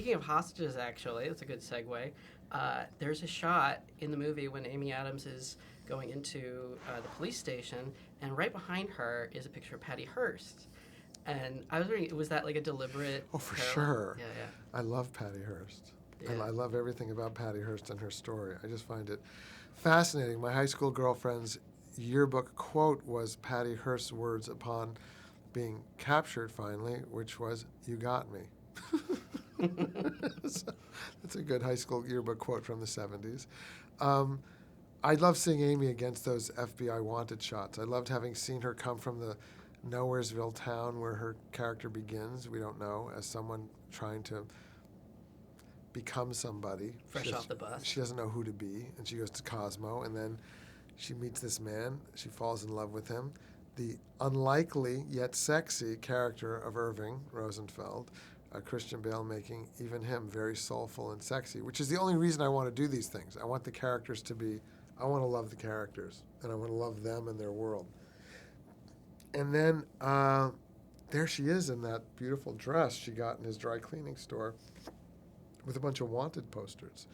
speaking of hostages, actually, that's a good segue. There's a shot in the movie when Amy Adams is going into the police station, and right behind her is a picture of Patty Hearst. And I was wondering, was that like a deliberate Oh, for parallel? sure. Yeah, I love Patty Hearst. yeah. I love everything about Patty Hearst and her story. I just find it fascinating. My high school girlfriend's yearbook quote was Patty Hearst's words upon being captured finally, which was, "You got me." So, that's a good high school yearbook quote from the 70s. I love seeing Amy against those FBI wanted shots. I loved having seen her come from the Nowheresville town where her character begins, we don't know, as someone trying to become somebody. Fresh off the bus. She doesn't know who to be, and she goes to Cosmo, and then she meets this man. She falls in love with him. The unlikely yet sexy character of Irving Rosenfeld, Christian Bale making even him very soulful and sexy, which is the only reason I want to do these things. I want the characters to be, I want to love the characters, and I want to love them and their world. And then there she is in that beautiful dress she got in his dry cleaning store with a bunch of wanted posters.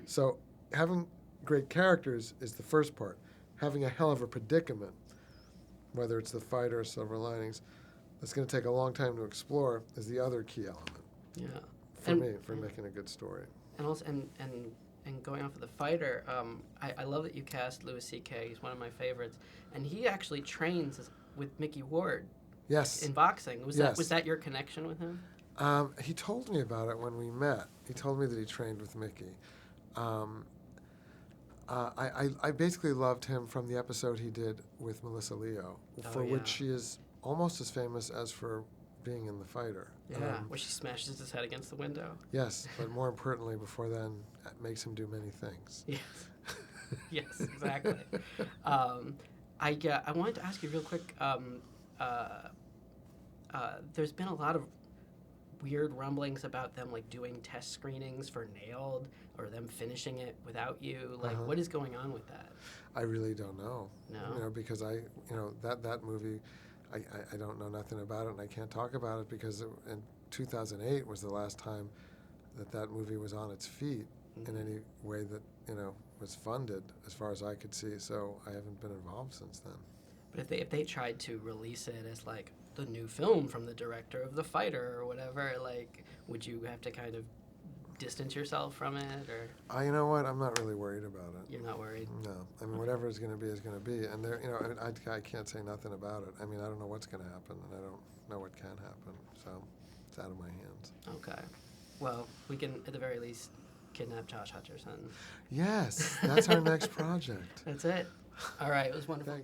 So having great characters is the first part. Having a hell of a predicament, whether it's the fighter or Silver Linings, that's going to take a long time to explore, is the other key element. Yeah. For me, for making a good story. And also, and going off of the fighter, I love that you cast Louis C.K. He's one of my favorites, and he actually trains with Mickey Ward. Yes. In boxing. Was that your connection with him? He told me about it when we met. He told me that he trained with Mickey. I basically loved him from the episode he did with Melissa Leo, for which she is almost as famous as for being in The Fighter. Yeah, where she smashes his head against the window. Yes, but more importantly, before then, it makes him do many things. Yes, yes, exactly. I wanted to ask you real quick. There's been a lot of weird rumblings about them like doing test screenings for Nailed or them finishing it without you. Like, what is going on with that? I really don't know. No, because that movie, I don't know nothing about it, and I can't talk about it because in 2008 was the last time that movie was on its feet in any way that was funded, as far as I could see. So I haven't been involved since then. But if they tried to release it as like the new film from the director of The Fighter or whatever, like, would you have to kind of distance yourself from it, or? You know what? I'm not really worried about it. You're not worried? No. I mean, whatever is going to be is going to be. And there, I can't say nothing about it. I mean, I don't know what's going to happen, and I don't know what can happen. So it's out of my hands. Okay. Well, we can, at the very least, kidnap Josh Hutcherson. Yes, that's our next project. That's it. All right. It was wonderful. Thanks.